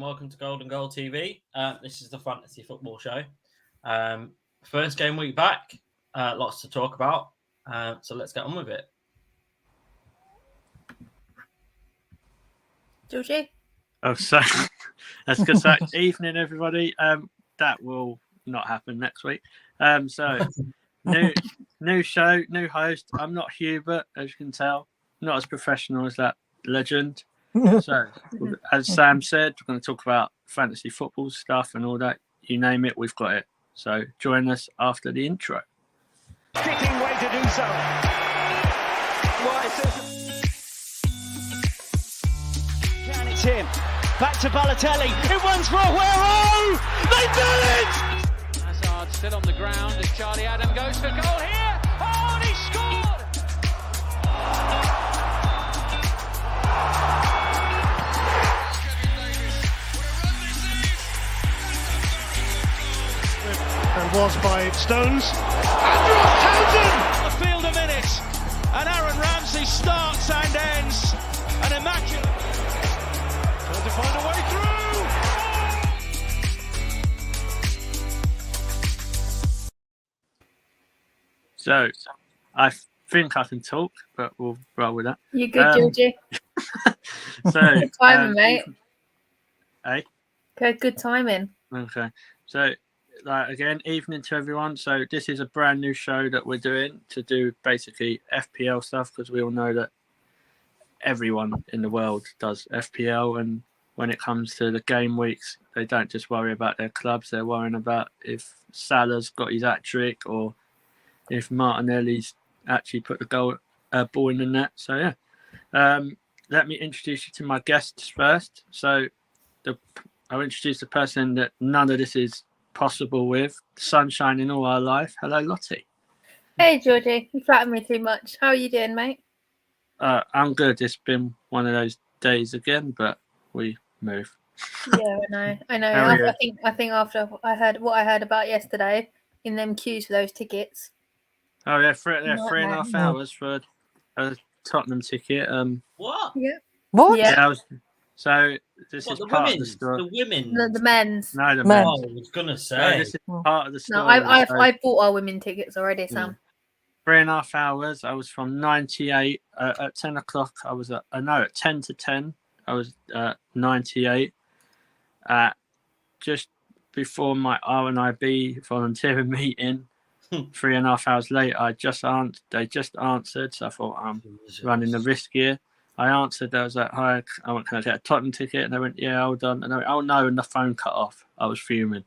welcome to Golden Goal TV. This is the Fantasy Football Show. First game week back, lots to talk about. So let's get on with it. Georgie? Oh, so that's good. So, evening, everybody. That will not happen next week. So new show, new host. I'm not Hubert, as you can tell. Not as professional as that legend. So, as Sam said, we're going to talk about fantasy football stuff and all that. You name it, we've got it. So, join us after the intro. Fitting way to do so. Can it's him. Back to Balotelli. It runs for Aguero. They've done it. Hazard still on the ground as Charlie Adam goes for goal here. Oh, and he scored. And was by Stones. Andrew Townsend! A field of minutes. And Aaron Ramsey starts and ends. An immaculate. Trying to find a way through. So, I think I can talk, but we'll roll with that. You good, Georgie? So, Good timing, mate. Hey? Good timing. Okay. So, again, evening to everyone. So this is a brand new show that we're doing to do basically FPL stuff, because we all know that everyone in the world does FPL, and when it comes to the game weeks, they don't just worry about their clubs, they're worrying about if Salah's got his hat-trick or if Martinelli's actually put the ball in the net. So yeah, let me introduce you to my guests first. So I'll introduce the person that none of this is possible with. Sunshine in all our life. Hello, Lottie. Hey, Georgie. You flatter me too much. How are you doing, mate? I'm good. It's been one of those days again, but we move. Yeah, I know. I think after I heard what I heard about yesterday in them queues for those tickets. Oh yeah, 3.5 hours for a Tottenham ticket. What? Yeah. What? Yeah. So this is the part women's? of the story. The women? No, the men's. No, the Men. men. Oh, I was going to No, say. this is part of the story. No, I bought our women tickets already, Sam. 3.5 hours. I was from 98 at 10 o'clock. I was at 10 to 10. I was 98. Just before my RNIB volunteering meeting, 3.5 hours later, they just answered. So I thought I'm running the risk here. I answered. I was like, "Hi, can I get a Tottenham ticket?" And they went, "Yeah, hold on." And I went, "Oh no!" And the phone cut off. I was fuming.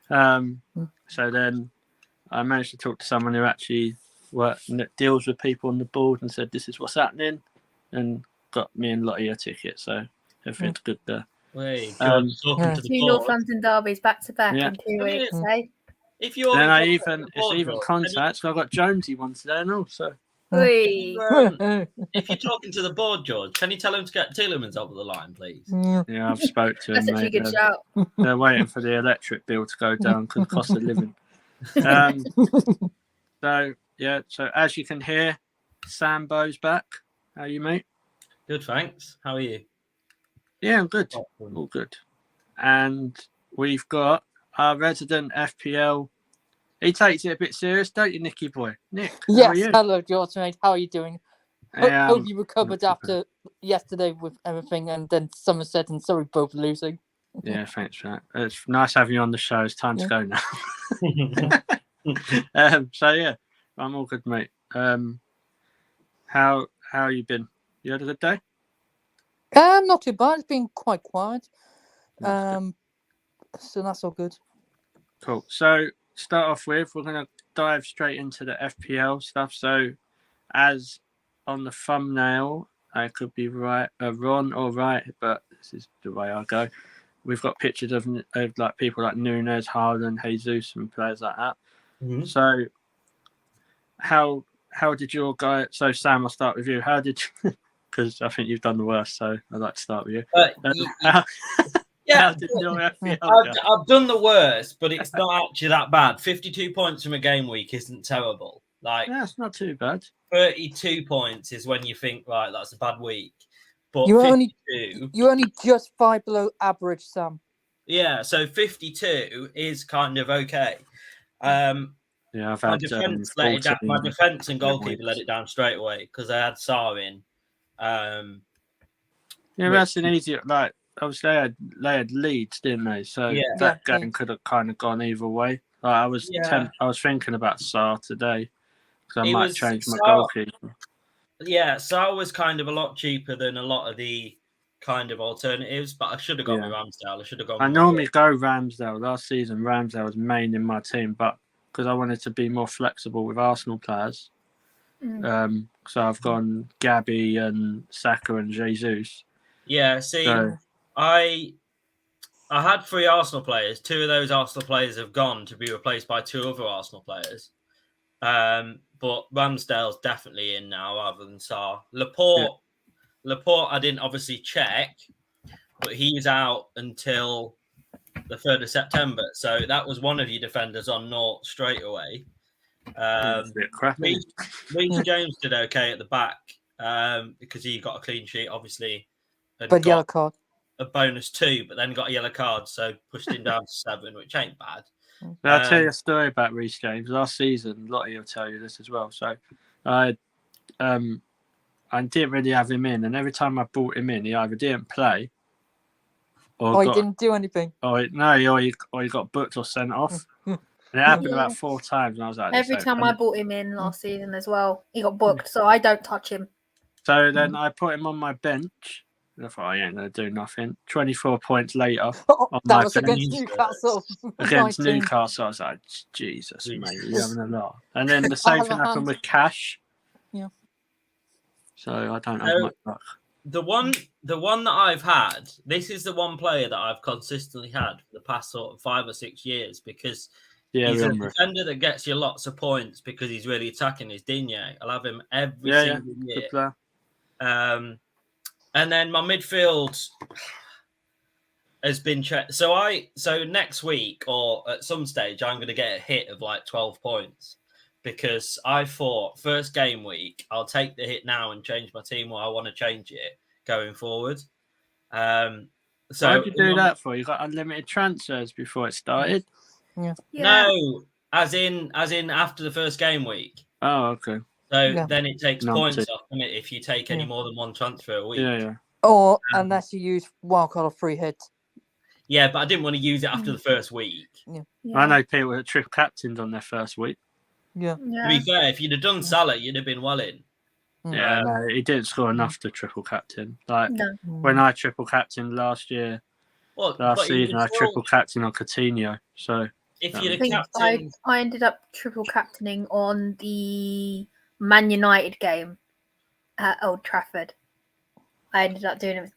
So then I managed to talk to someone who actually deals with people on the board and said, "This is what's happening," and got me and Lottie a ticket. So everything's good there. Wait, Yeah. talking to the Two board. Northampton derbies back to back Yeah. in 2 weeks, eh? If you're Then talking it's to the board, even George, contacts. So I got Jonesy one today and also. Whee. if you're talking to the board, George, can you tell him to get Tielemans over the line, please? Yeah, I've spoke to That's him. actually a Mate. good shout. They're waiting for the electric bill to go down because cost of living. So as you can hear, Sambo's back. How are you, mate? Good, thanks. How are you? Yeah, I'm good. All good. And we've got our resident FPL. He takes it a bit serious, don't you, Nicky boy? Nick, how are Yes, you? hello, George, mate. How are you doing? Hope you recovered after yesterday with everything, and then Somerset and Surrey both losing. Yeah, thanks for that. It's nice having you on the show. It's time to go now. So yeah, I'm all good, mate. How you been? You had a good day? Not too bad. It's been quite quiet. So that's all good. Cool. So start off with, we're going to dive straight into the FPL stuff. So as on the thumbnail, I could be right, wrong or right, but this is the way I go. We've got pictures of like people like Nunes, Haaland, Jesus, and players like that. Mm-hmm. So how did your guy? So Sam, I'll start with you. How did? Because I think you've done the worst, so I'd like to start with you. Yeah, how did your FPL go? I've done the worst, but it's not actually that bad. 52 points from a game week isn't terrible. Like, yeah, it's not too bad. 32 points is when you think, right, that's a bad week. But You're 52, only just 5 below average, Sam. yeah, so 52 is kind of okay. Yeah, I've My had defense let it down. 14 My defense and goalkeeper weeks. let it down straight away because I had Sarr in. Yeah, that's an easy. Like, obviously, they had leads, didn't they? So Yeah. that game could have kind of gone either way. Like, I was thinking about Sarr today because I might change my goalkeeper. Yeah, Sarr was kind of a lot cheaper than a lot of the kind of alternatives, but I should have gone with Ramsdale. I should have gone. I normally go Ramsdale. Last season, Ramsdale was main in my team, but because I wanted to be more flexible with Arsenal players, so I've gone Gabby and Saka and Jesus. Yeah, see, I had 3 Arsenal players. 2 of those Arsenal players have gone to be replaced by 2 other Arsenal players. But Ramsdale's definitely in now rather than Sarr. Laporte, I didn't obviously check, but he's out until the 3rd of September. So that was one of your defenders on naught straight away. Reece James did okay at the back because he got a clean sheet, obviously. But yellow card. A bonus 2, but then got a yellow card, so pushed him down to 7, which ain't bad. I'll tell you a story about Reece James. Last season, Lottie will tell you this as well. So I didn't really have him in, and every time I brought him in, he either didn't play or he didn't do anything. Or he got booked or sent off. And it happened about 4 times, and I was like, every time I brought him in last season as well, he got booked, so I don't touch him. So then I put him on my bench. I thought, he ain't going to do nothing. 24 points later. That was against Newcastle. Against Newcastle, I was like, Jesus, mate, you're having a lot. And then the same thing happened with Cash. Yeah. So I don't have much luck. The one that I've had, this is the one player that I've consistently had for the past sort of 5 or 6 years because he's a defender that gets you lots of points because he's really attacking. Is Digne. I'll have him every single year. Good player. And then my midfield has been checked. So next week or at some stage, I'm going to get a hit of like 12 points because I thought first game week, I'll take the hit now and change my team where I want to change it going forward. So why'd you do that for? You got unlimited transfers before it started? Yeah. No, as in after the first game week. Oh, okay. So then it takes points off if you take any more than 1 transfer a week. Yeah. Or unless you use wildcard or free hit. Yeah, but I didn't want to use it after the first week. Yeah. I know people that triple captained on their first week. Yeah. To be fair, if you'd have done Salah, you'd have been well in. Yeah, no, he didn't score enough to triple captain. Like when I triple captained last year, last season, I triple captained on Coutinho. So if you'd have captained, I ended up triple captaining on the Man United game at Old Trafford. I ended up doing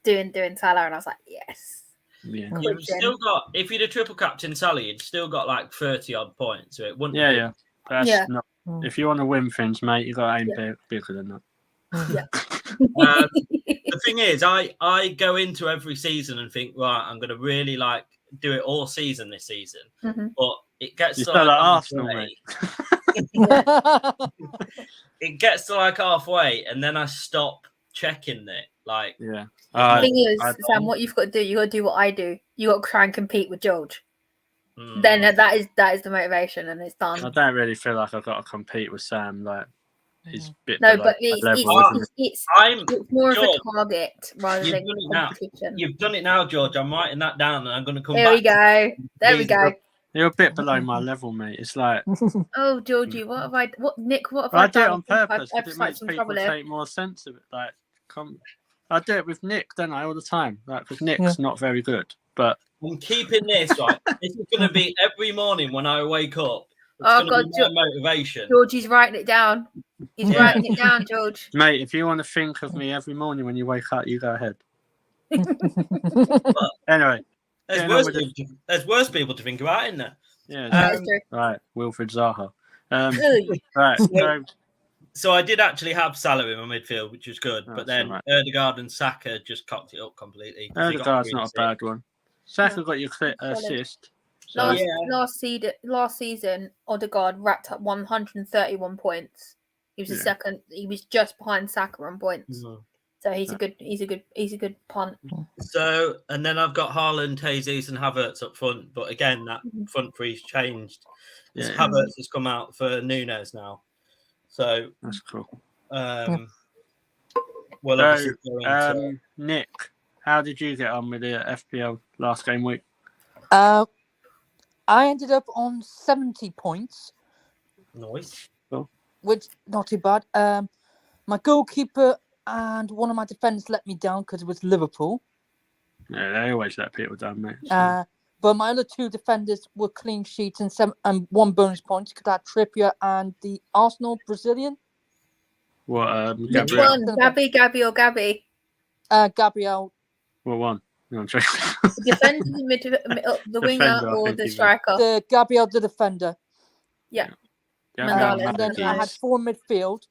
Salah, and I was like, yes. Yeah. You've still got, if you'd have triple captain Salah, you'd still got like 30 odd points. So it wouldn't. Yeah. That's not. If you want to win things, mate, you got to aim bigger than that. Yeah. The thing is, I go into every season and think, right, I'm going to really like do it all season this season, but it gets to like Arsenal, mate. It gets to like halfway, and then I stop checking it. Like, the thing is, Sam, what you've got to do, you got to do what I do. You got to try and compete with George. Then that is the motivation, and it's done. I don't really feel like I've got to compete with Sam. Like, he's a bit but it's more of a target rather than competition. You've done it now, George. I'm writing that down, and I'm going to come back. There we go. You're a bit below my level, mate. It's like, oh, Georgie, what have I done? I do it on purpose. It makes people take more sense of it. Like, I do it with Nick, don't I, all the time? Like, because Nick's not very good, but I'm keeping this right. This is going to be every morning when I wake up. Oh God, motivation. Georgie's writing it down. He's writing it down, George. Mate, if you want to think of me every morning when you wake up, you go ahead. Anyway. There's worse people to think about, isn't there? Yeah. Right, Wilfried Zaha. Right. So I did actually have Salah in my midfield, which was good, but then Ødegaard and Saka just cocked it up completely. Ødegaard's not a bad one. Saka got your assist. So. Last season, Ødegaard racked up 131 points. He was the second. He was just behind Saka on points. So he's a good punt. So, and then I've got Haaland, Jesus, and Havertz up front. But again, that front three's changed. Yeah. Havertz has come out for Nunes now. So That's cool. We'll obviously go into... Nick, how did you get on with the FPL last game week? I ended up on 70 points. Nice. Cool. Which, not too bad. My goalkeeper and one of my defenders let me down because it was Liverpool. Yeah, they always let people down, mate. But my other two defenders were clean sheets and one bonus point. Could have Trippier and the Arsenal Brazilian. What? Which Gabriel? one? Gabby or Gabby? Gabriel. What one? No, I'm joking. The defender, the winger, Defender, I or think the he striker? The Gabriel, the defender. Yeah. Gabriel, And then I had Matthews. 4 midfield.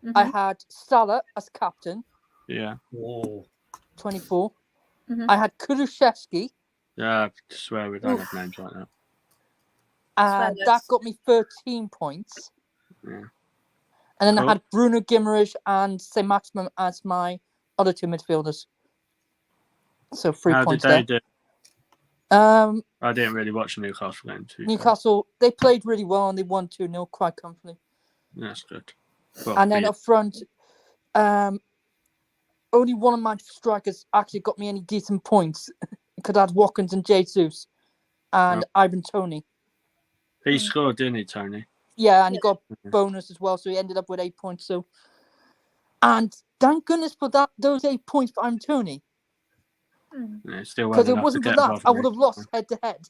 Mhm. I had Salah as captain, Yeah. Whoa. 24. Mhm. I had Kulusevski, Yeah, I swear we don't have names like that. and Spurs. that got me 13 points. Yeah. And then Cool. I had Bruno Guimaraes and St. Maximum as my other two midfielders. So 3 How points did they there. do? I didn't really watch the Newcastle game too. Newcastle, they played really well and they won 2-0 quite comfortably. That's good. Well, And then for up front, only one of my strikers actually got me any decent points. Because I had Watkins and Jesus and Ivan Toney. you. He scored, didn't he, Tony? Yeah, and he got bonus as well, so he ended up with 8 points. So, and thank goodness for those 8 points for Ivan Toney. Yeah, still Because well it enough wasn't to for get that, above I me. would have lost head to head.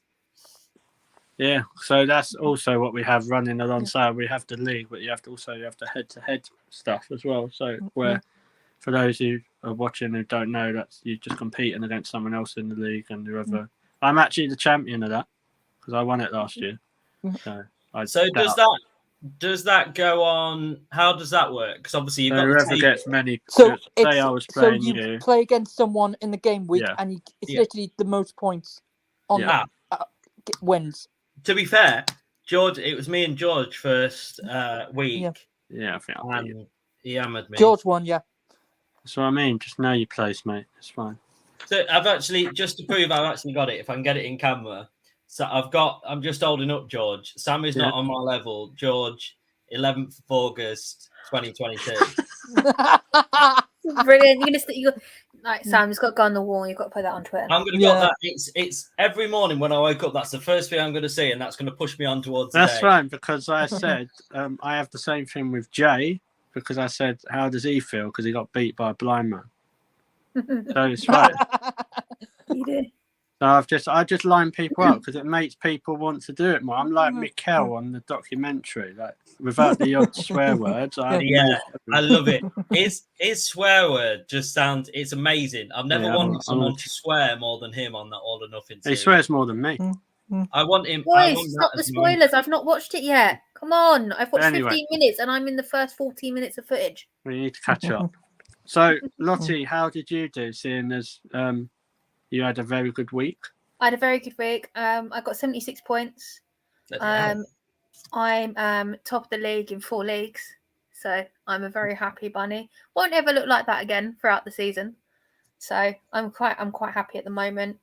Yeah, so that's also what we have running alongside. We have the league, but you have to head-to-head stuff as well. So where, for those who are watching who don't know, that's you just competing against someone else in the league and whoever. I'm actually the champion of that because I won it last year. So does that go on? How does that work? Because obviously you've got whoever gets many. So say I was playing you play against someone in the game week, and it's literally the most points on wins. To be fair, George, it was me and George first week. Yeah, I think he hammered me. George won, yeah. That's what I mean. Just know your place, mate. It's fine. So I've actually, just to prove I've actually got it, if I can get it in camera. So I'm just holding up George. Sam is not on my level. George, 11th of August, 2022. Brilliant. Sam, it's got to go on the wall. You've got to put that on Twitter. I'm going to get that. It's every morning when I wake up, that's the first thing I'm going to see, and that's going to push me on towards the That's day. fine, because I said I have the same thing with Jay, because I said, how does he feel? Because he got beat by a blind man. So it's fine. You did. So I just line people up because it makes people want to do it more. I'm like Mikkel on the documentary, like without the odd swear words. I love it. His swear word just sounds. It's amazing. I've never wanted someone to swear more than him on that All or Nothing series. He swears more than me. I want him. Boys, stop the spoilers. I've not watched it yet. Come on. I've watched 15 minutes and I'm in the first 14 minutes of footage. We need to catch up. So, Lottie, how did you do, seeing as you had a very good week? I had a very good week. I got 76 points. I'm top of the league in 4 leagues. So I'm a very happy bunny. Won't ever look like that again throughout the season. So I'm quite happy at the moment.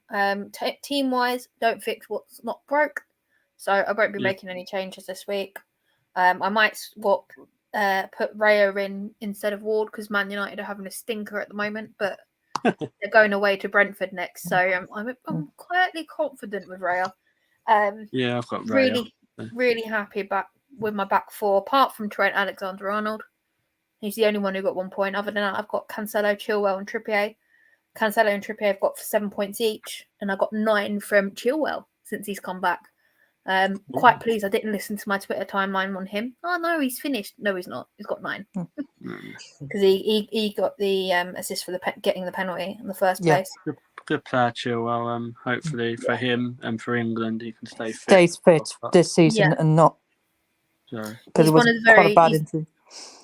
Team wise, don't fix what's not broke. So I won't be making any changes this week. I might swap, put Raya in instead of Ward because Man United are having a stinker at the moment, but they're going away to Brentford next. So I'm quietly confident with Raya. I've got Raya. Really happy with my back 4, apart from Trent Alexander-Arnold. He's the only one who got 1 point. Other than that, I've got Cancelo, Chilwell, and Trippier. Cancelo and Trippier have got 7 points each, and I got 9 from Chilwell since he's come back. Quite pleased I didn't listen to my Twitter timeline on him. Oh no, he's finished. No, he's not. He's got 9 because he got the assist for getting the penalty in the first place. Good player, Chilwell. Hopefully for him and for England, he can stay fit. Stays fit this season and not because it was quite a bad injury.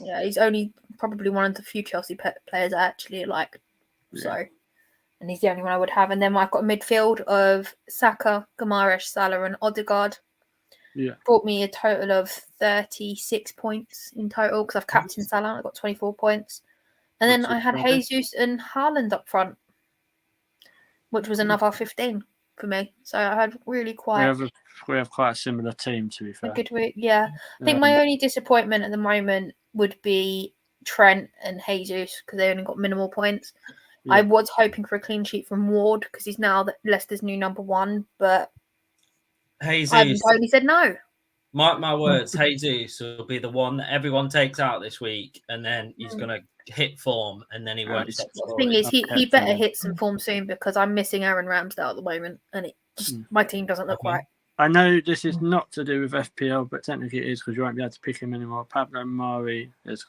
Yeah, he's only probably one of the few Chelsea players I actually like. So, and he's the only one I would have. And then I've got a midfield of Saka, Guimaraes, Salah, and Odegaard. Yeah, brought me a total of 36 points in total because I've captained Salah. I got 24 points. And then I had Jesus and Haaland up front, which was another 15 for me. So I had really quite. We have quite a similar team, to be fair. A good week, yeah. I think my only disappointment at the moment would be Trent and Jesus because they only got minimal points. Yeah. I was hoping for a clean sheet from Ward because he's now Leicester's new number 1, but Jesus only said no. Mark my words, Jesus will be the one that everyone takes out this week, and then he's going to hit form, and then he won't stop scoring. The thing is, he better hit some form soon because I'm missing Aaron Ramsdale at the moment, and my team doesn't look right. I know this is not to do with FPL, but technically it is because you won't be able to pick him anymore. Pablo Mari is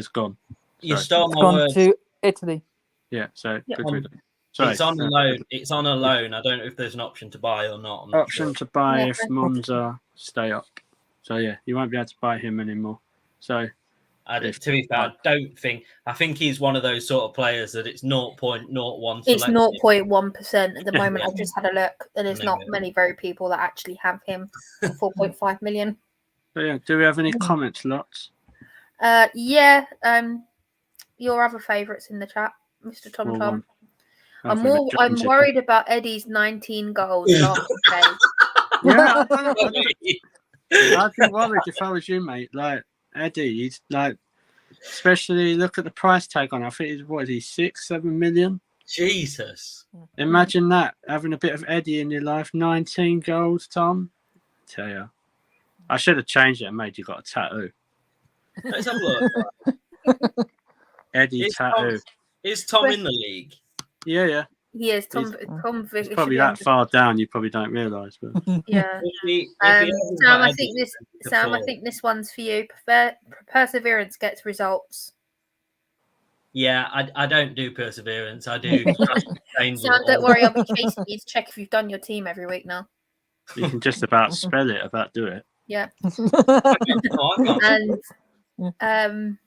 gone. You stole my words. To Italy. Yeah, so sorry. It's on a loan. It's on a loan. I don't know if there's an option to buy or not. Option to buy if Monza stay up. So yeah, you won't be able to buy him anymore. So to be fair, I think he's one of those sort of players that it's 0.01. It's 0.1% at the moment. I've just had a look, and there's not many very people that actually have him for 4.5 million. So yeah, do we have any comments, lots? Your other favourites in the chat, Mr. Tom. I'm worried about Eddie's 19 goals last day. Yeah, I'd be worried if I was you, mate. Like Eddie, he's like, especially look at the price tag on. I think he's 6-7 million. Jesus! Imagine that, having a bit of Eddie in your life. 19 goals, Tom. I tell you, I should have changed it and made you got a tattoo. Let's have a look. Eddie tattoo. Is Tom in the league? Yeah. He is. Tom he's probably that far down. You probably don't realise, but yeah. Sam, I think this one's for you. Perseverance gets results. Yeah, I don't do perseverance. I do. Sam, don't worry. I'll be chasing you to check if you've done your team every week now. You can just about spell it, about do it. Yeah. And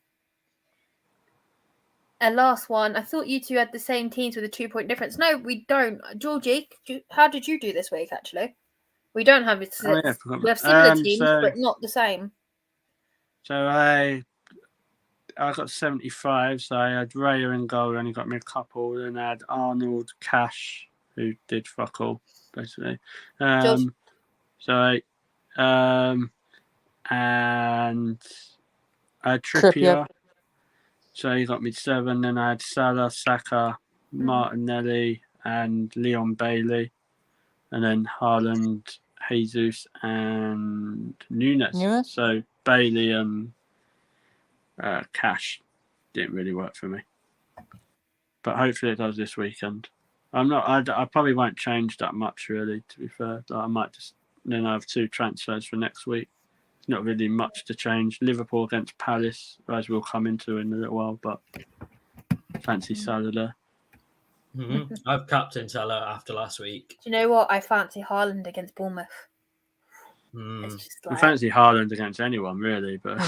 a last one. I thought you two had the same teams with a 2-point difference. No, we don't. Georgie, how did you do this week, actually? We don't have it. We have similar teams, but not the same. So I got 75, so I had Raya in goal, only got me a couple. Then I had Arnold, Cash, who did fuck all, basically. And I had Trippier. So he got me 7. Then I had Salah, Saka, Martinelli, and Leon Bailey. And then Haaland, Jesus, and Nunes. So Bailey and Cash didn't really work for me. But hopefully it does this weekend. I probably won't change that much, really, to be fair. I might just then I have 2 transfers for next week. Not really much to change. Liverpool against Palace, as we'll come into in a little while, but fancy Salah there. Mm-hmm. I've captained Salah after last week. Do you know what? I fancy Haaland against Bournemouth. I fancy Haaland against anyone, really, but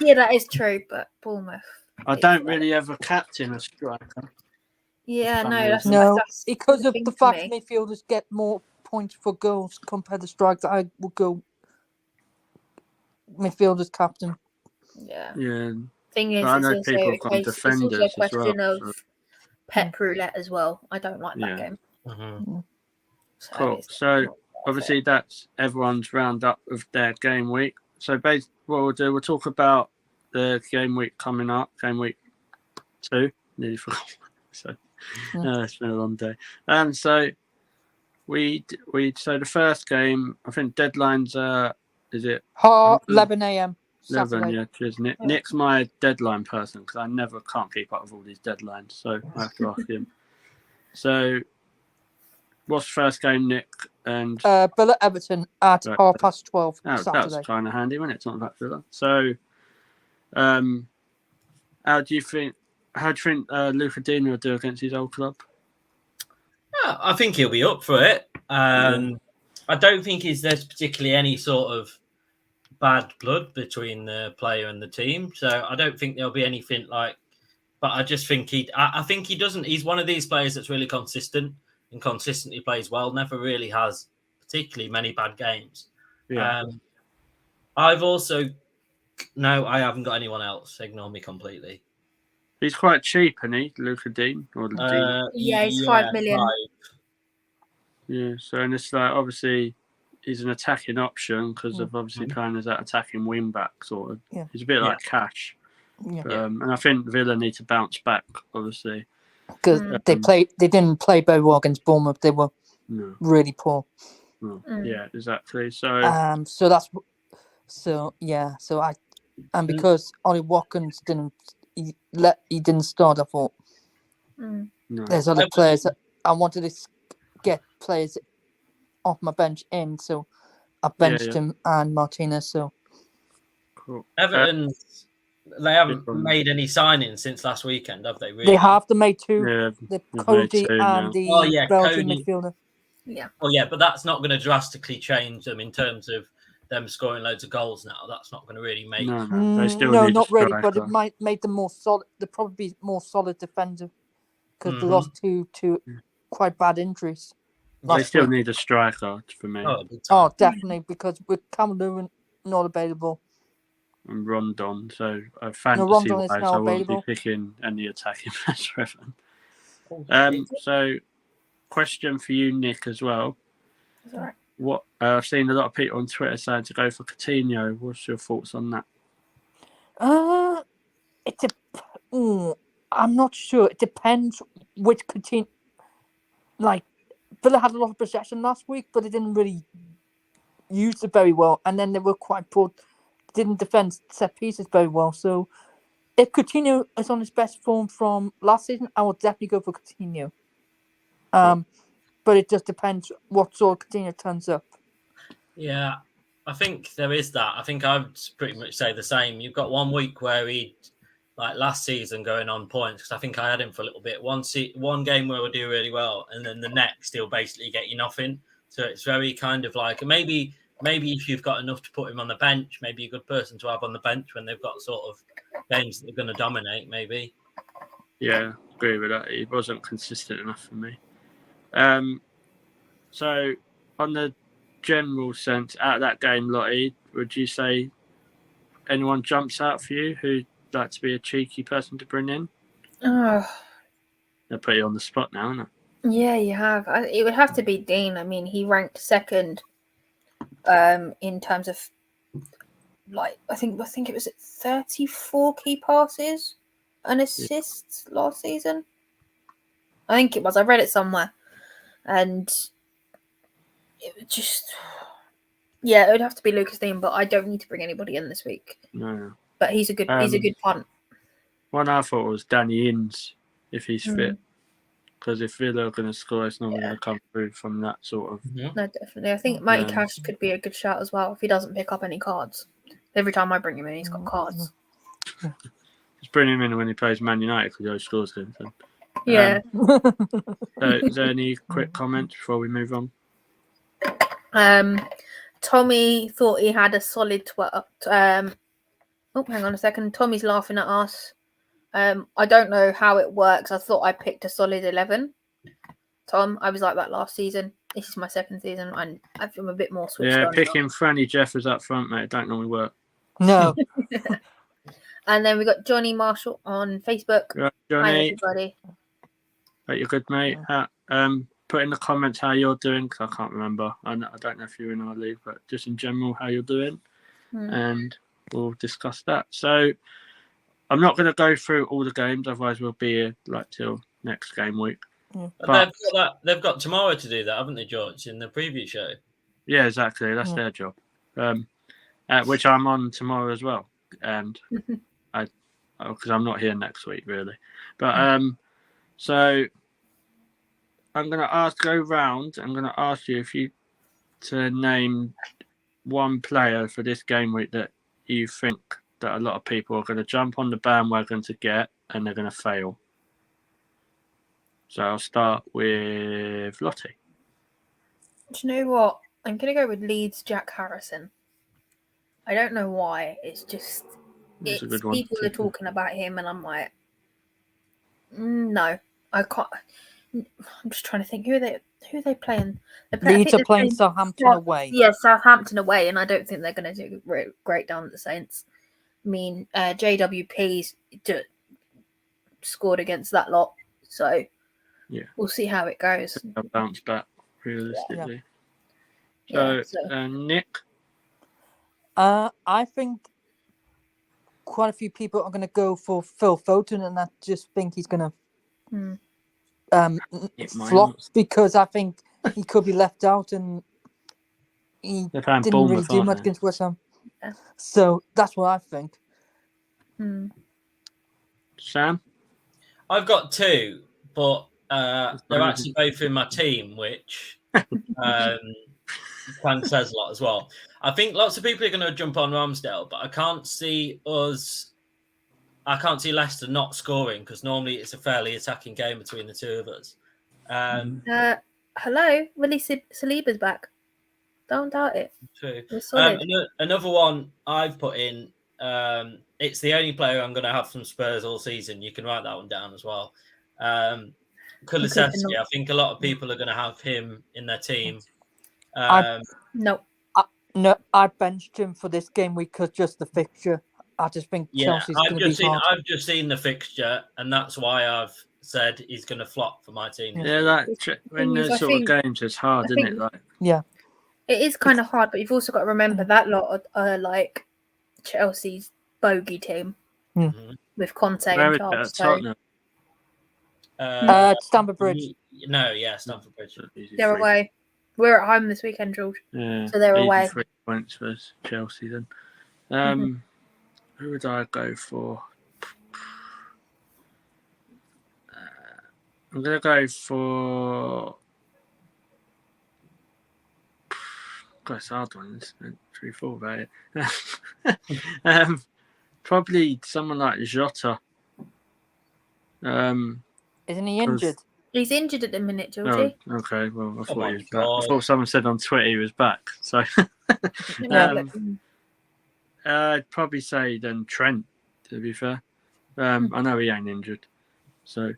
yeah, that is true. But Bournemouth, I don't really ever captain a striker. Yeah, that's because of the fact midfielders get more points for goals compared to strikers. I would go midfielders captain. Yeah. Thing is, I know people have got defenders it's also a question of pep roulette as well. I don't like that game. Mm-hmm. Cool. So obviously that's everyone's roundup of their game week. So basically what we'll do, we'll talk about the game week coming up, game week 2. Nearly forgot. So it's been a long day. So so the first game, I think deadlines is it 11 a.m. 11, yeah, cheers, Nick. Nick's my deadline person because I never can't keep up with all these deadlines, so I have to ask him. So, what's the first game, Nick? And Villa Everton at 12:30 Saturday. That was kind of handy, wasn't it? It's not that Villa. So, how do you think Luca Dini will do against his old club? I think he'll be up for it. I don't think there's particularly any sort of bad blood between the player and the team. So I don't think there'll be anything like, but I just think I think he doesn't, he's one of these players that's really consistent and consistently plays well, never really has particularly many bad games. Yeah. I haven't got anyone else. Ignore me completely. He's quite cheap, isn't he, Luca Dean? Or Dean? Yeah, he's 5 million. 5. Yeah, so and it's like obviously he's an attacking option because of obviously playing as that attacking wing back sort of. Yeah. He's a bit like Cash. Yeah. And I think Villa need to bounce back, obviously. Because they didn't play very well against Bournemouth. They were really poor. Yeah, exactly. So because Ollie Watkins didn't start, I thought there's other players that I wanted to get players off my bench in, so I benched him and Martinez. So cool. Everton, they haven't made any signings since last weekend, have they? Really? They have to make 2. Yeah, the Cody and the Belgian midfielder. Yeah. Oh yeah, but that's not going to drastically change them in terms of them scoring loads of goals now. That's not going to really make. No, they still need not a really. striker. But it might make them more solid. They'll probably be more solid defender because they lost two quite bad injuries. They still need a striker for me. Oh, definitely, because with Cameroon not available. And Rondon, so fantasy-wise, I won't be picking any attacking players for Everton. So, question for you, Nick, as well. Right. What I've seen a lot of people on Twitter saying to go for Coutinho. What's your thoughts on that? I'm not sure. It depends which Coutinho. Like, Villa had a lot of possession last week, but they didn't really use it very well, and then they were quite poor. Didn't defend set pieces very well. So, if Coutinho is on his best form from last season, I would definitely go for Coutinho. But it just depends what sort of Coutinho turns up. Yeah, I think there is that. I think I would pretty much say the same. You've got 1 week where he, like last season, going on points, because I think I had him for a little bit. One game where we'll do really well, and then the next he'll basically get you nothing. So it's very kind of like maybe if you've got enough to put him on the bench, maybe a good person to have on the bench when they've got sort of games that they're going to dominate, maybe. Yeah, agree with that. He wasn't consistent enough for me. So on the general sense, out of that game, Lottie, would you say anyone jumps out for you who'd like to be a cheeky person to bring in? Oh. They'll put you on the spot now, isn't it? Yeah, you have. It would have to be Dean. I mean, he ranked second in terms of, like, I think it was 34 key passes and assists last season. I think it was. I read it somewhere. And it would just... Yeah, it would have to be Lucas Dean, but I don't need to bring anybody in this week. No. But he's a good punt. One I thought was Danny Ings, if he's fit. Because if Villa are going to score, it's not going to come through from that sort of... No, definitely. I think Mighty Cash could be a good shout as well if he doesn't pick up any cards. Every time I bring him in, he's got cards. Just bring him in when he plays Man United because he scores him. So. Yeah. So is there any quick comments before we move on? Tommy thought he had a solid 12. Hang on a second. Tommy's laughing at us. I don't know how it works. I thought I picked a solid 11. Tom, I was like that last season. This is my second season. I'm a bit more switched on. Yeah, picking Franny Jeffers up front, mate. It don't normally work. No. And then we got Johnny Marshall on Facebook. Right, Johnny. Hi, everybody. Right, you're good, mate. Put in the comments how you're doing, because I can't remember. I don't know if you're in our league, but just in general, how you're doing. And we'll discuss that. So I'm not going to go through all the games, otherwise we'll be here like till next game week. But they've got tomorrow to do that, haven't they, George, in the preview show? Yeah, exactly. That's their job. Which I'm on tomorrow as well. And because I'm not here next week, really. But so I'm going to go round. I'm going to ask you to name one player for this game week that you think that a lot of people are going to jump on the bandwagon to get, and they're going to fail. So I'll start with Lottie. Do you know what? I'm going to go with Leeds Jack Harrison. I don't know why. It's just... That's a good one. People are talking about him, and I'm like... No. I can't... I'm just trying to think. Who are they playing? Leeds are playing Southampton away. Yeah, Southampton away, and I don't think they're going to do great down at the Saints. I mean, JWP's scored against that lot. So Yeah. we'll see how it goes. I'll bounce back realistically. Yeah. So, Nick? I think quite a few people are going to go for Phil Foden, and I just think he's going to flop because I think he could be left out, and he didn't really do much against West Ham. Yeah. So that's what I think. Sam? I've got 2, but they're actually both in my team, which kind of says a lot as well. I think lots of people are going to jump on Ramsdale, but I can't see Leicester not scoring because normally it's a fairly attacking game between the two of us. Hello, Willie Saliba's back. Don't doubt it. True. Another one I've put in. It's the only player I'm going to have from Spurs all season. You can write that one down as well. Kulusevski. I think a lot of people are going to have him in their team. No, I benched him for this game week because just the fixture. I just think Chelsea's going to be hard. I've just seen the fixture, and that's why I've said he's going to flop for my team. Yeah, when there's sort of games, it's hard, isn't it? It is kind of hard, but you've also got to remember that lot are like Chelsea's bogey team with Conte and Klopp. Stamford Bridge. Stamford Bridge. They're away. We're at home this weekend, George. Yeah, so they're away. 3 points for Chelsea then. Who would I go for? I'm going to go for... God, it's a hard one, isn't it? 3-4 about it. Probably someone like Jota. Isn't he injured? He's injured at the minute, Georgie. Oh, okay, well, I thought he was back. I thought someone said on Twitter he was back. So I'd probably say then Trent, to be fair. I know he ain't injured. So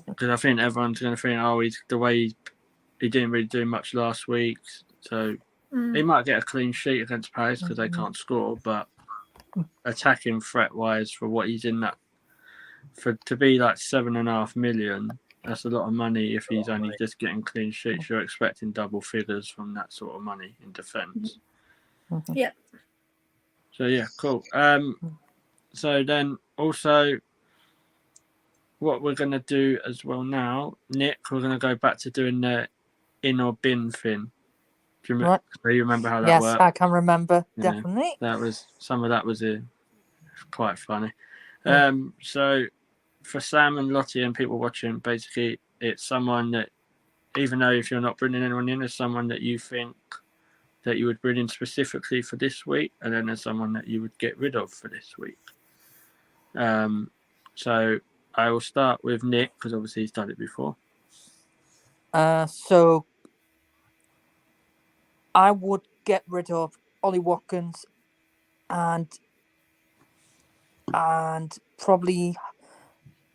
because I think everyone's going to think, he's the way he didn't really do much last week. So he might get a clean sheet against Palace because they can't score, but attacking threat-wise for what he's in that, to be like 7.5 million, that's a lot of money. If he's only just getting clean sheets, you're expecting double figures from that sort of money in defence. Yeah. So yeah, cool. So then also, what we're going to do as well now, Nick, we're going to go back to doing the in or bin thing. Do you remember how that worked? Yes, I can remember, definitely. Some of that was quite funny. So for Sam and Lottie and people watching, basically it's someone that, even though if you're not bringing anyone in, there's someone that you think that you would bring in specifically for this week, and then there's someone that you would get rid of for this week. So I will start with Nick because obviously he's done it before. So I would get rid of Ollie Watkins and probably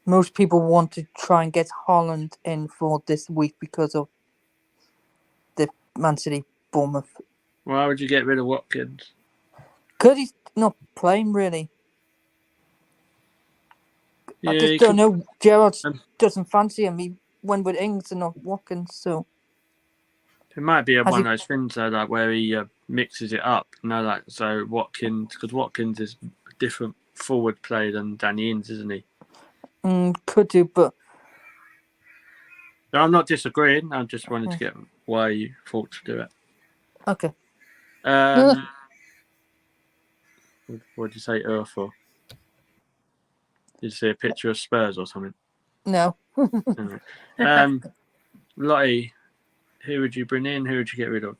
most people want to try and get Haaland in for this week because of the Man City Bournemouth. Why would you get rid of Watkins? Because he's not playing really. I just don't know. Gerrard doesn't fancy him. He went with Ings and not Watkins, so it might be one of those things though, like where he mixes it up. So Watkins, because Watkins is a different forward play than Danny Ings, isn't he? Could do, but no, I'm not disagreeing. I just wanted to get why you thought to do it. Okay. What did you say for? Did you see a picture of Spurs or something? No. Lottie, who would you bring in? Who would you get rid of?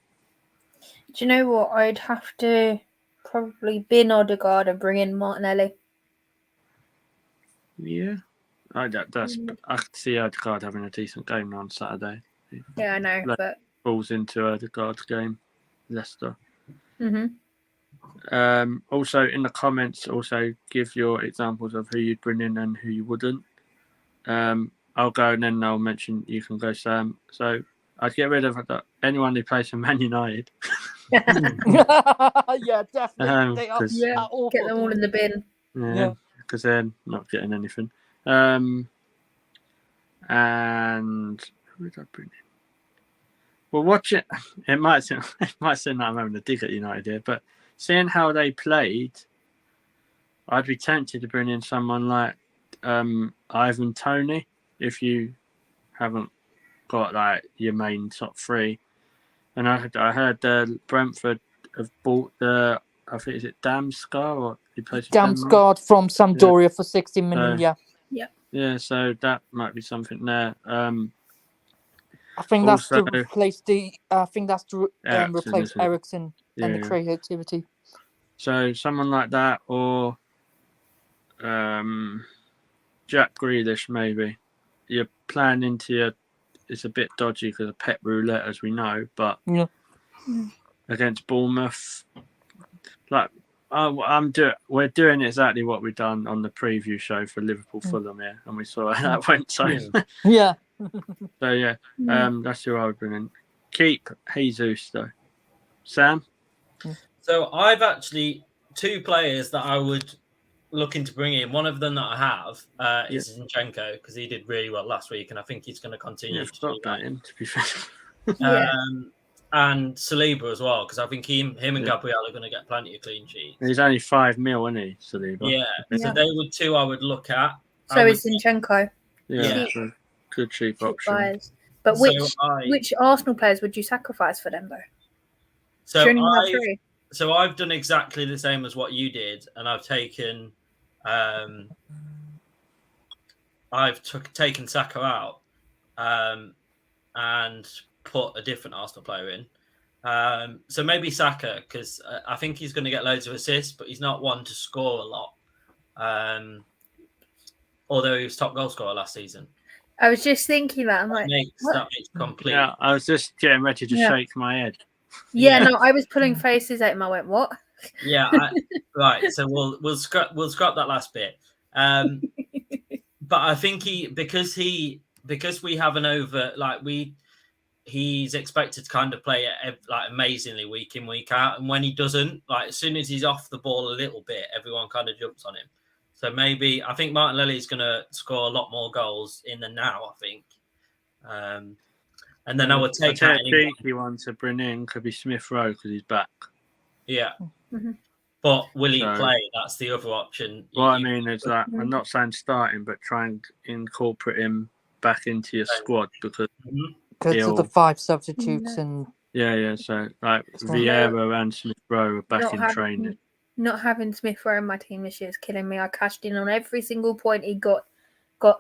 Do you know what? I'd have to probably bin Odegaard and bring in Martinelli. Yeah. I could see Odegaard having a decent game on Saturday. Yeah, I know, but falls into Odegaard's game, Leicester. Mm-hmm. Also, in the comments, also give your examples of who you'd bring in and who you wouldn't. I'll go and then I'll mention you can go, Sam. So I'd get rid of anyone who plays for Man United. Yeah, definitely. Get them all in the bin. Yeah, because they're not getting anything. And who did I bring in? Well, watch it. It might seem that I'm having a dig at United here, but seeing how they played, I'd be tempted to bring in someone like Ivan Toney if you haven't got like your main top three. And I heard Brentford have bought I think is it Damsgaard or he plays Damsgaard from Sampdoria for 60 million. Yeah, so that might be something there. I think that's also, to replace replace Eriksen and the creativity. So someone like that, or Jack Grealish maybe. You're playing into it's a bit dodgy because of pet roulette, as we know, but against Bournemouth, like we're doing exactly what we've done on the preview show for Liverpool Fulham here, and we saw how that went. So yeah. So that's who I would bring in. Keep Jesus though. Sam? So I've actually 2 players that I would looking to bring in. One of them that I have is Zinchenko, because he did really well last week, and I think he's going to continue to do that. Him, to be fair. And Saliba as well, because I think him and Gabriel are going to get plenty of clean sheets. He's only 5 mil, isn't he, Saliba? Yeah. So they were 2 I would look at. So is Zinchenko. Yeah. Good cheap option. Buys. But which Arsenal players would you sacrifice for them though? So I've done exactly the same as what you did, and I've taken taken Saka out and put a different Arsenal player in. So maybe Saka, because I think he's going to get loads of assists, but he's not one to score a lot. Although he was top goal scorer last season. I was just thinking that. I'm like, that makes complete. Yeah, I was just getting ready to shake my head. Yeah, no, I was pulling faces at him. I went, what? Yeah, right. So we'll scrap that last bit. But I think because we have an over he's expected to kind of play it like amazingly week in, week out, and when he doesn't, like as soon as he's off the ball a little bit, everyone kind of jumps on him. So maybe I think Martin Lilley's going to score a lot more goals in the now, I think. And then I would take a cheeky one to bring in could be Smith Rowe because he's back. Yeah. But will he play? That's the other option. What I mean is that I'm not saying starting, but try and incorporate him back into your squad because of the 5 substitutes and So like Vieira and Smith Rowe are back in training. Not having Smith Rowe in my team this year is killing me. I cashed in on every single point he got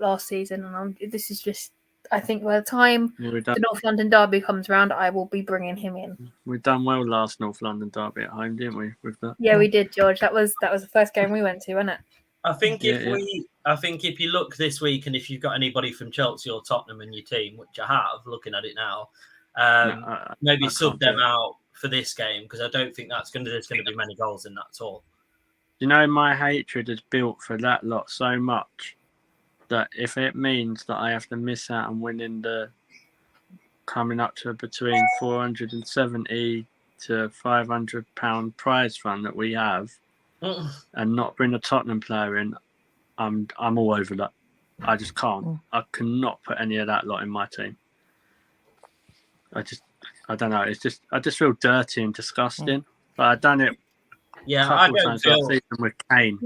last season, and this is just. I think by the time the North London derby comes around, I will be bringing him in. We've done well last North London derby at home, didn't we? With that, yeah, we did, George. That was the first game we went to, wasn't it? I think if you look this week, and if you've got anybody from Chelsea or Tottenham in your team, which I have, looking at it now, maybe sub them out for this game because I don't think there's going to be many goals in that at all. You know, my hatred is built for that lot so much that if it means that I have to miss out on winning coming up to between £470 to £500 prize fund that we have, and not bring a Tottenham player in, I'm all over that. I just can't. I cannot put any of that lot in my team. I don't know. I just feel dirty and disgusting. But I've done it. Yeah, I don't feel with Kane.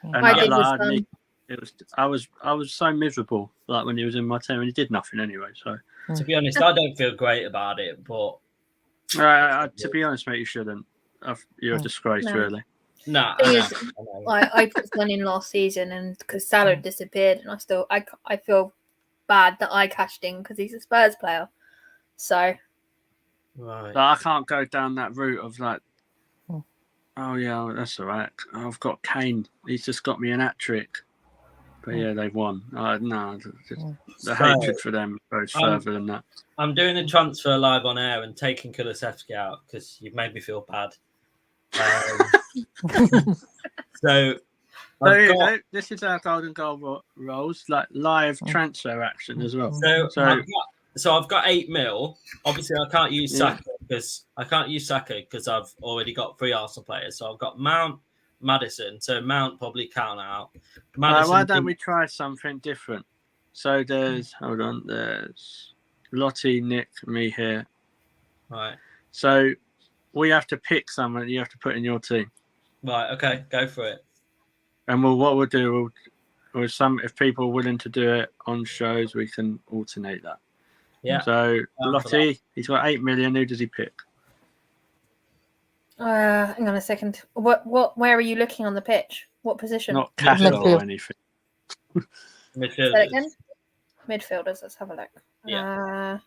And I was so miserable like when he was in my team, and he did nothing anyway. So to be honest, I don't feel great about it. But to be honest, mate, you shouldn't. You're a disgrace, really. Nah. I put one in last season, and because Salah disappeared, and I feel bad that I cashed in because he's a Spurs player. So, right. I can't go down that route of like, oh yeah, that's all right. I've got Kane. He's just got me an hat trick. But yeah, they've won. No, the hatred for them goes further than that. I'm doing a transfer live on air and taking Kulusevski out because you've made me feel bad. This is our Golden Goal rolls, like live transfer action as well. So I've got 8 mil. Obviously, I can't use Saka because I've already got 3 Arsenal players. So I've got Mount, Maddison, so Mount probably count out. Why don't we try something different? So there's Lottie, Nick, me here. Right. So we have to pick someone that you have to put in your team. Right. Okay. Go for it. And what we'll do, if people are willing to do it on shows, we can alternate that. Yeah. So Lottie, he's got 8 million. Who does he pick? Hang on a second. Where are you looking on the pitch? What position? Not capital or anything. Midfielders. Say it again? Midfielders. Let's have a look. Yeah.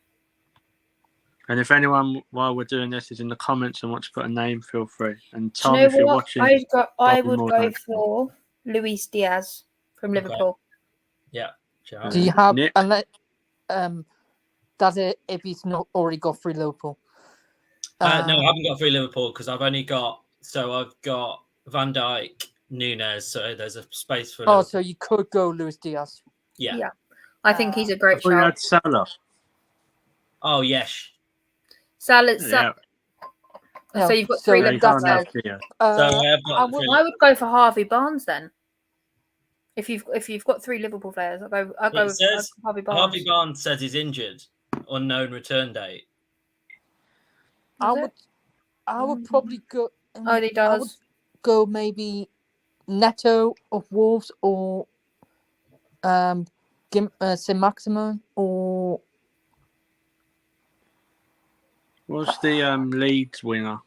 And if anyone, while we're doing this, is in the comments and wants to put a name, feel free. And Tom, Do you know if you're what? watching, I would go for Luis Diaz from Liverpool. Yeah. Sure. Do you have Nick? Does it if he's not already got through Liverpool? No, I haven't got through Liverpool because I've got Van Dijk, Nunes, so there's a space for. Liverpool. So you could go Luis Diaz. Yeah. I think he's a great We shout. had Salah. Oh yes. Salah. Yeah. So you've got three you Liverpool can't have players. Diaz. I would go for Harvey Barnes then. If you've got three Liverpool players, I'll go with Harvey Barnes. Harvey Barnes says he's injured. Unknown return date. I would probably go. He does. I would go maybe Neto of Wolves or Saint-Maximin or What's the Leeds winger?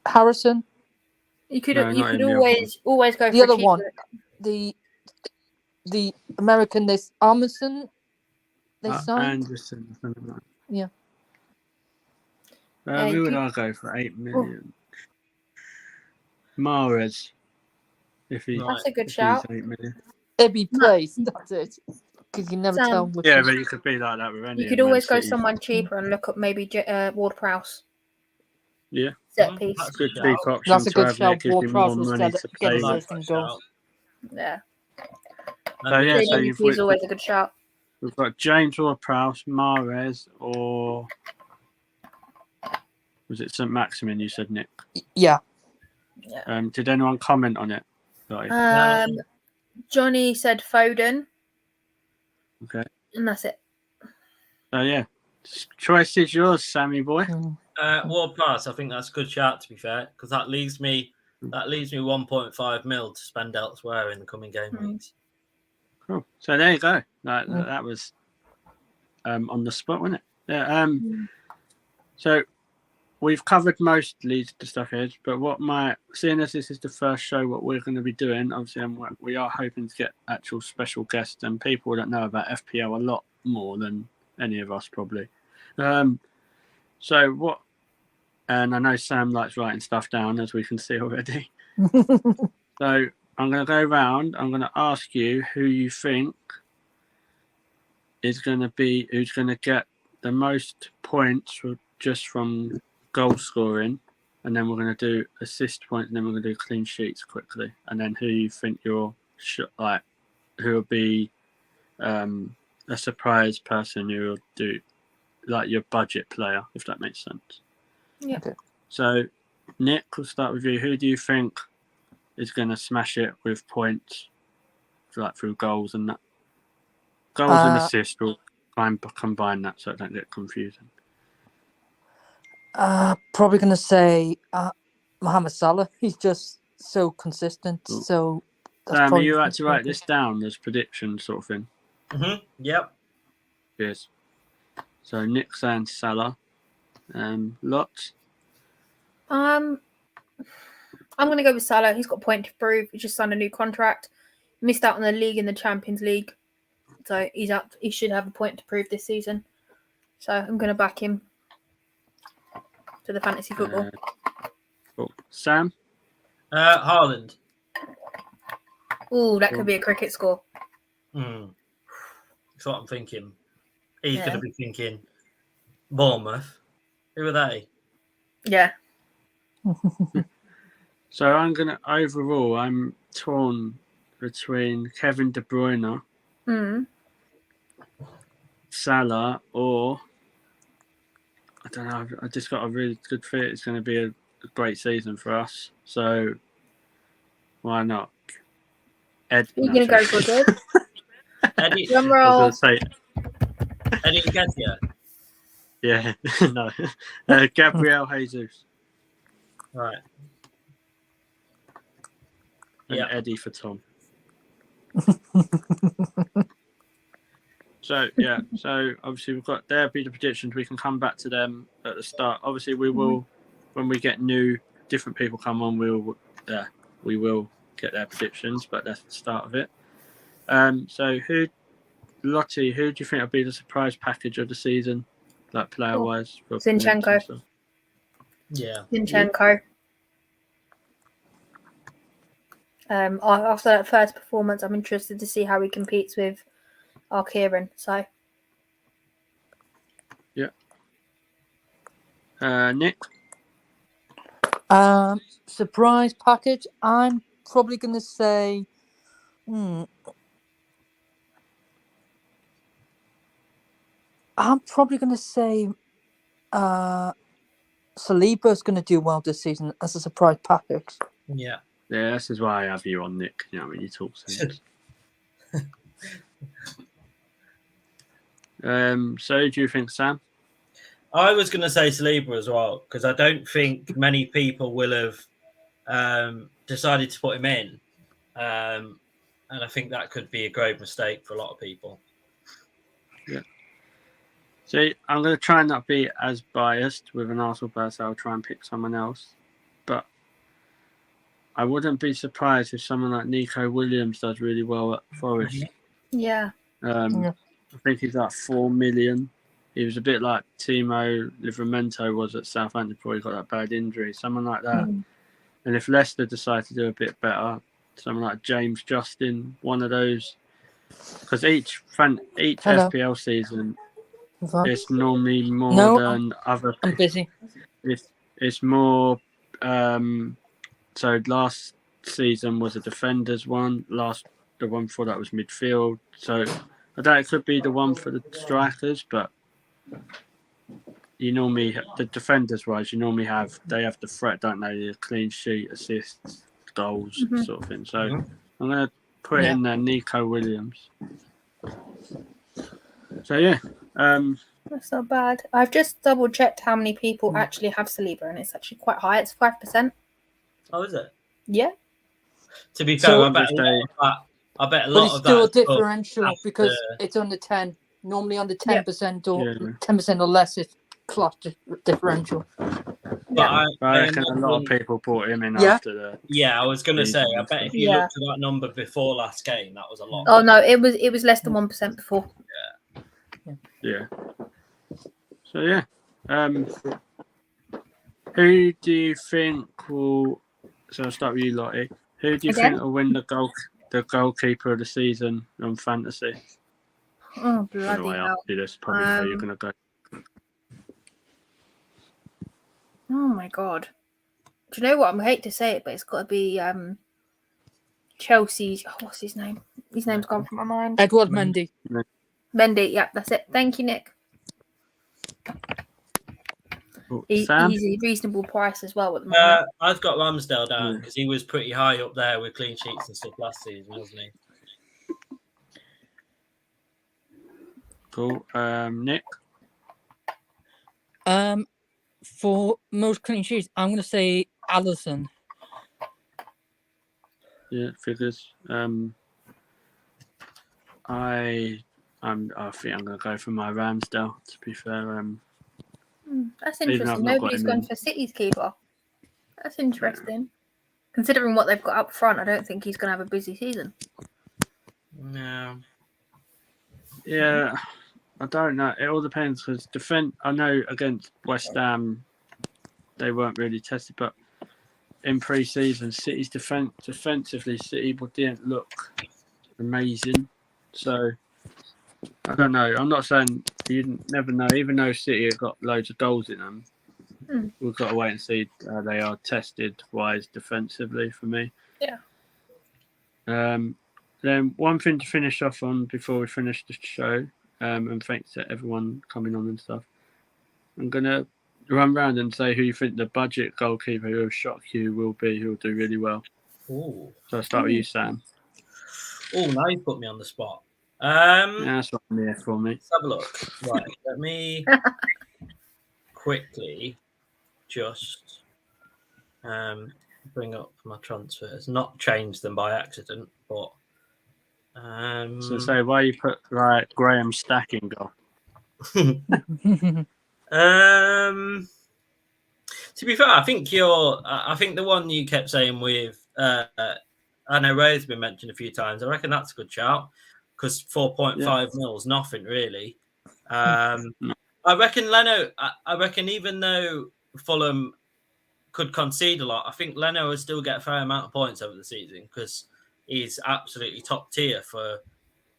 Harrison. You could No, not him, always go for The other cheaper. one, the American. There's Armisen. They signed. Anderson. Yeah. Who would I go for? 8 million. Mahrez. If he's That's a good shout. 8 million. If he plays, that's it. Because you never tell. Which Yeah, but you could be like that with any. You could always go someone cheaper and look at maybe Ward-Prowse. Yeah. Set piece. That's a good cheap option. That's a good to have, shout. gives you more Ward-Prowse money instead to of play getting with. second goals. Yeah. So He's always a good shout. We've got James Ward-Prowse, Mahrez, or was it St. Maximin? You said, Nick. Yeah. Did anyone comment on it? Sorry. Johnny said Foden. Okay. And that's it. So yeah, choice is yours, Sammy boy. Ward-Prowse, I think that's a good shout to be fair, because that leaves me 1.5 mil to spend elsewhere in the coming game weeks. Cool. So there you go. That was on the spot, wasn't it? Yeah. So we've covered mostly the stuff here, but seeing as this is the first show, what we're going to be doing, obviously, we are hoping to get actual special guests and people that know about FPL a lot more than any of us probably. And I know Sam likes writing stuff down, as we can see already. So I'm going to go around. I'm going to ask you who you think who's going to get the most points just from goal scoring, and then we're going to do assist points, and then we're going to do clean sheets quickly, and then who you think who will be a surprise person who will do like your budget player, if that makes sense. Yeah. Okay. So, Nick, we'll start with you. Who do you think is going to smash it with points, like through goals and that? Goals and assists. We'll try and combine that so it don't get confusing. Probably going to say Mohamed Salah. He's just so consistent. Cool. So. Sam, are you had to write this down as prediction sort of thing? Mm-hmm. Yep. Yes. So Nick's and Salah. Lots. I'm going to go with Salah. He's got a point to prove. He just signed a new contract. Missed out on the league in the Champions League. So he should have a point to prove this season. So I'm going to back him to the fantasy football. Cool. Sam? Haaland. Ooh, that could be a cricket score. That's what I'm thinking. He's going to be thinking Bournemouth. Who are they? Yeah. So I'm torn between Kevin De Bruyne, Salah, or I don't know. I just got a really good fit. It's going to be a great season for us. So Why not? Ed. You're going to go for good. Eddie, Drum I roll. was going to say, Eddie Nketiah. yeah, no. Gabriel Jesus Right. and Yeah. Eddie for Tom. So obviously we've got there'll be the predictions. We can come back to them at the start. Obviously we will when we get different people come on. We will get their predictions, but that's the start of it. So Lottie, who do you think will be the surprise package of the season, like player wise? Zinchenko. Yeah. Zinchenko. After that first performance, I'm interested to see how he competes with our Kieran. So, yeah. Nick. Surprise package. I'm probably going to say. I'm probably going to say. Saliba's going to do well this season as a surprise package. Yeah. Yeah, this is why I have you on, Nick. You know when you talk sense. So do you think, Sam? I was going to say Saliba as well, because I don't think many people will have decided to put him in. And I think that could be a grave mistake for a lot of people. Yeah. See, I'm going to try and not be as biased with an Arsenal player, so I'll try and pick someone else. But I wouldn't be surprised if someone like Nico Williams does really well at Forest. yeah. I think he's like 4 million. He was a bit like Timo Livramento was at Southampton before he got that bad injury. Someone like that. And if Leicester decide to do a bit better, someone like James Justin, one of those. Because each FPL season, it's normally more than other. I'm busy. It's more. So last season was a defenders one. The one before that was midfield. So I doubt it could be the one for the strikers, but you normally the defenders wise, you normally they have the threat, don't they? The clean sheet, assists, goals, sort of thing. So I'm gonna put in there Nico Williams. So yeah, That's not bad. I've just double checked how many people actually have Saliba, and it's actually quite high. It's 5%. Oh, is it? Yeah. To be fair, I bet a lot of that. But it's still a differential because it's under 10. Normally under 10% or 10% or less, it's class differential. But I reckon a lot of people brought him in after the. Yeah, I was going to say, I bet if you looked at that number before last game, that was a lot. Oh no, it was less than 1% before. Yeah. So yeah, who do you think will? So I'll start with you, Lottie. Who do you think will win the goalkeeper of the season on fantasy? Oh bloody hell! That's probably how you're gonna go. Oh my god! Do you know what? I hate to say it, but it's got to be Chelsea's. Oh, what's his name? His name's gone from my mind. Edward Mendy. Mendy, yeah, that's it. Thank you, Nick. He's a reasonable price as well at the moment. I've got Ramsdale down because he was pretty high up there with clean sheets and stuff last season, wasn't he? Cool. Nick? For most clean sheets, I'm going to say Alisson. Yeah, figures. I think I'm going to go for my Ramsdale, to be fair. That's interesting. Nobody's gone for City's keeper. That's interesting. Considering what they've got up front, I don't think he's going to have a busy season. No. Yeah, I don't know. It all depends because I know against West Ham, they weren't really tested, but in pre-season, City's defensively, City didn't look amazing. So I don't know. I'm not saying you never know. Even though City have got loads of goals in them, we've got to wait and see how they are tested wise defensively for me. Yeah. Then one thing to finish off on before we finish the show, and thanks to everyone coming on and stuff. I'm gonna run round and say who you think the budget goalkeeper who will shock you will be, who will do really well. Ooh. So I'll start with you, Sam. Oh, now you put me on the spot. Yeah, that's what I'm here for, me. Let's have a look. Right, let me quickly just bring up my transfers. Not change them by accident, but So say why you put like Graham Stack in goal. To be fair, I think the one you kept saying with I know Ray's been mentioned a few times. I reckon that's a good shout because 4.5 mil is nothing really. I reckon Leno. I reckon even though Fulham could concede a lot, I think Leno will still get a fair amount of points over the season because he's absolutely top tier for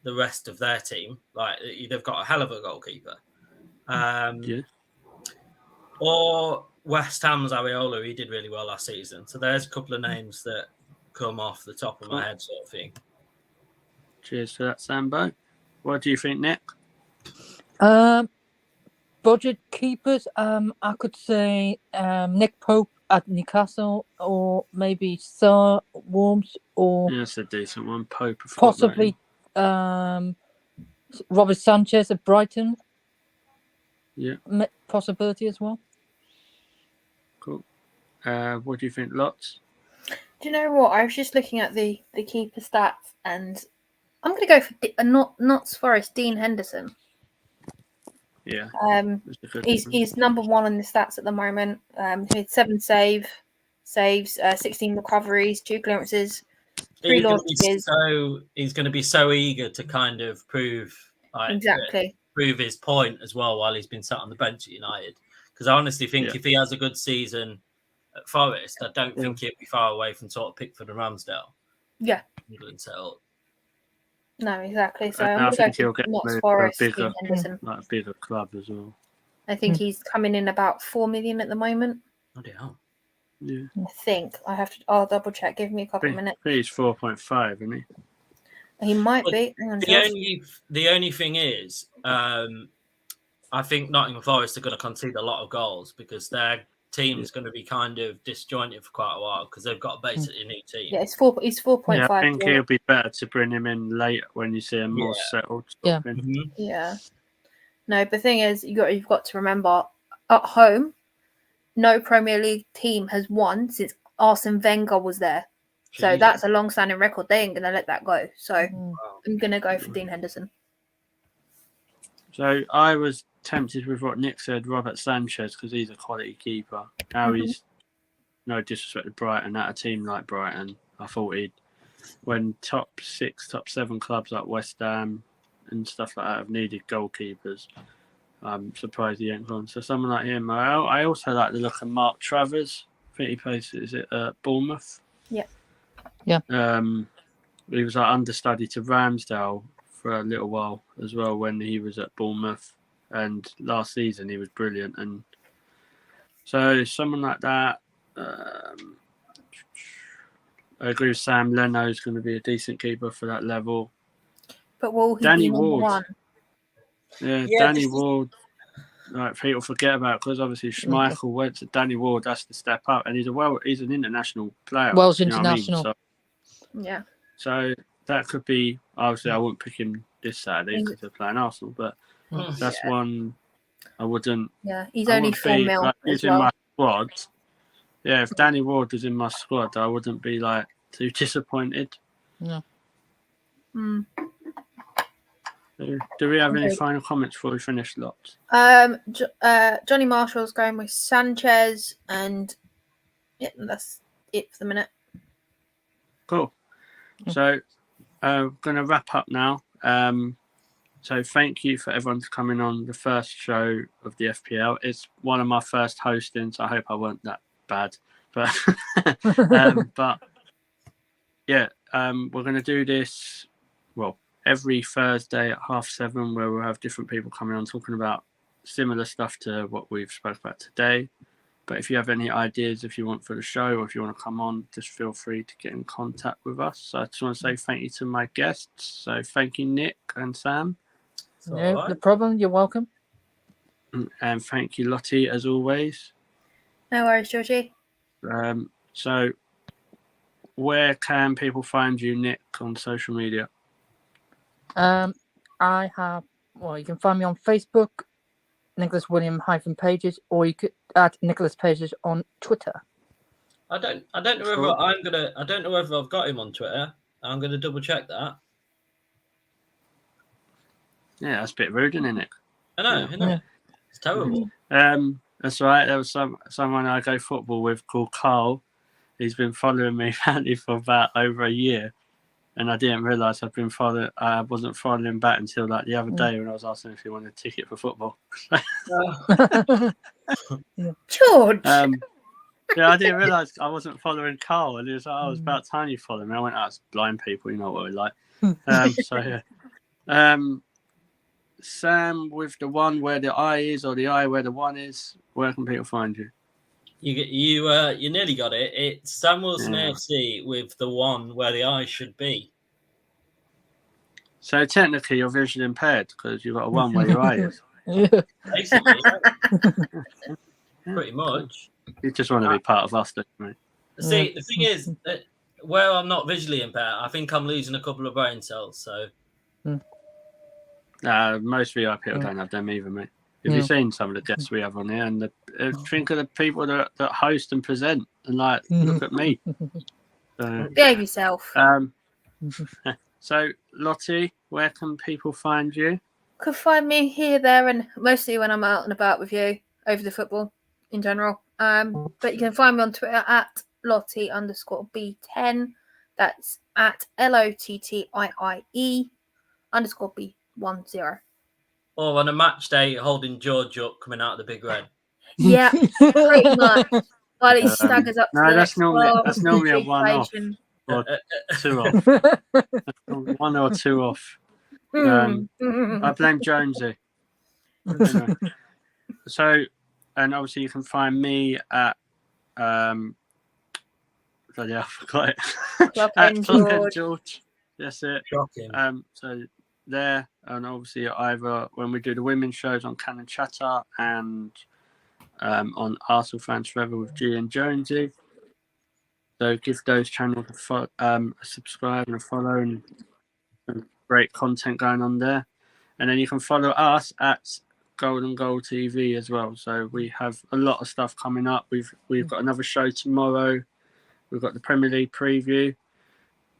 the rest of their team. Like they've got a hell of a goalkeeper. Or West Ham's Areola, he did really well last season. So there's a couple of names that come off the top of my head, sort of thing. Cheers for that, Sambo. What do you think, Nick? Budget keepers, I could say Nick Pope at Newcastle, or maybe Sir Worms, or that's a decent one. Pope, possibly Robert Sanchez at Brighton. Yeah, possibility as well. Cool. What do you think, Lots? Do you know what? I was just looking at the keeper stats, and I'm going to go for Notts Forest, Dean Henderson. Yeah. He's number one on the stats at the moment. He had 7 saves, 16 recoveries, 2 clearances, 3 launches. He's going to be so eager to kind of prove his point as well while he's been sat on the bench at United. Because I honestly think if he has a good season at Forest, I don't think he'll be far away from sort of Pickford and Ramsdale. Yeah. England settled. No, exactly. So I think he'll get a bigger club as well. I think he's coming in about 4 million at the moment. Oh, dear. Yeah. I think I'll double check. Give me a couple of minutes. He's 4.5, isn't he? He might be. Hang on, the only thing is, I think Nottingham Forest are going to concede a lot of goals because their team is going to be kind of disjointed for quite a while because they've got basically a new team. Yeah, he's 4.5. Yeah, I think it'll be better to bring him in later when you see him more settled. Yeah. Yeah. No, the thing is, you've got to remember, at home, no Premier League team has won since Arsene Wenger was there. Jeez. So that's a long-standing record. They ain't going to let that go. So I'm going to go for Dean Henderson. So I was tempted with what Nick said, Robert Sanchez, because he's a quality keeper. Now he's, no disrespect to Brighton, at a team like Brighton, I thought when top 6, top 7 clubs like West Ham and stuff like that have needed goalkeepers, I'm surprised he ain't gone. So someone like him. I also like the look of Mark Travers. I think he plays, is it Bournemouth? Yeah. Yeah. He was like understudy to Ramsdale for a little while as well when he was at Bournemouth, and last season he was brilliant. And so someone like that, I agree with Sam. Leno's going to be a decent keeper for that level. But will he be number one? Yeah, Danny Ward. Like people forget about because obviously Schmeichel went to Danny Ward. That's the step up, and he's an international player. Welsh international. So, yeah. So that could be. Obviously, I wouldn't pick him this Saturday because they're playing Arsenal, but that's one I wouldn't. Yeah, he's only 4 mil. Like, he's in my squad. Yeah, if Danny Ward was in my squad, I wouldn't be like too disappointed. No. Do we have any final comments before we finish, Lots? Johnny Marshall's going with Sanchez, and that's it for the minute. Cool. So we're going to wrap up now. So thank you for everyone for coming on the first show of the FPL. It's one of my first hostings. I hope I weren't that bad, but but yeah, we're going to do this every Thursday at 7:30, where we'll have different people coming on talking about similar stuff to what we've spoke about today. But if you have any ideas, if you want for the show, or if you want to come on, just feel free to get in contact with us. So I just want to say thank you to my guests. So thank you, Nick and Sam. No problem. You're welcome. And thank you, Lottie, as always. No worries, Georgie. So where can people find you, Nick, on social media? You can find me on Facebook, Nicholas William Pages, or you could add Nicholas Pages on Twitter. I don't know whether I don't know whether I've got him on Twitter. I'm gonna double check that. Yeah, that's a bit rude, isn't it? I know. Yeah. It's terrible. That's right. There was someone I go football with called Carl. He's been following me apparently for about over a year, and I didn't realise I wasn't following him back until like the other day when I was asking if he wanted a ticket for football. George. Yeah, I didn't realise I wasn't following Carl, and he was like, "Oh, it's about time you follow me." I went, "Oh, it's blind people, you know what we like." Sam with the one where the I is, or the I where the one is. Where can people find you? You nearly got it. It's Sam Wilson AFC with the one where the I should be. So technically, you're visually impaired because you've got a one where your eye is. Basically, pretty much. You just want to be part of us, don't you, mate? See, the thing is that where I'm not visually impaired, I think I'm losing a couple of brain cells. So most VIP people don't have them either, mate. Have you seen some of the guests we have on here? And think of the people that host and present, and like look at me. Behave yourself. So Lottie, where can people find you? Could find me here, there, and mostly when I'm out and about with you over the football in general. But you can find me on Twitter at Lottie_B10. That's at LOTTIIE_B10. Or on a match day, holding George up, coming out of the big red. Yeah, pretty much. While he staggers up. No, that's normally a one-off or two off. One or two off. I blame Jonesy. So, and obviously you can find me at bloody hell, I forgot it. At George. That's it. So there, and obviously either when we do the women's shows on Cannon Chatter and on Arsenal Fans Forever with G and Jonesy. So give those channels a subscribe and a follow, and some great content going on there. And then you can follow us at Golden Goal TV as well. So we have a lot of stuff coming up. We've got another show tomorrow. We've got the Premier League preview.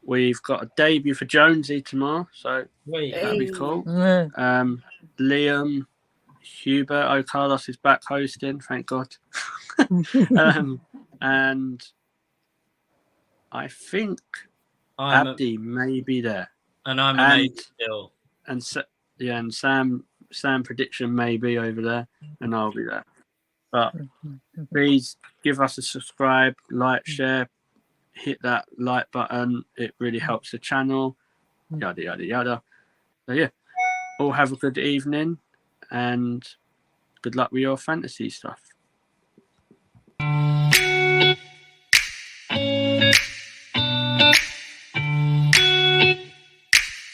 We've got a debut for Jonesy tomorrow, so that'll be cool. Liam, Hubert O'Carlos is back hosting, thank God. And I think Abdi may be there. And I'm amazing still. And Sam prediction may be over there, and I'll be there. But please give us a subscribe, like, share, hit that like button. It really helps the channel. Yada yada yada. So yeah, all have a good evening and good luck with your fantasy stuff.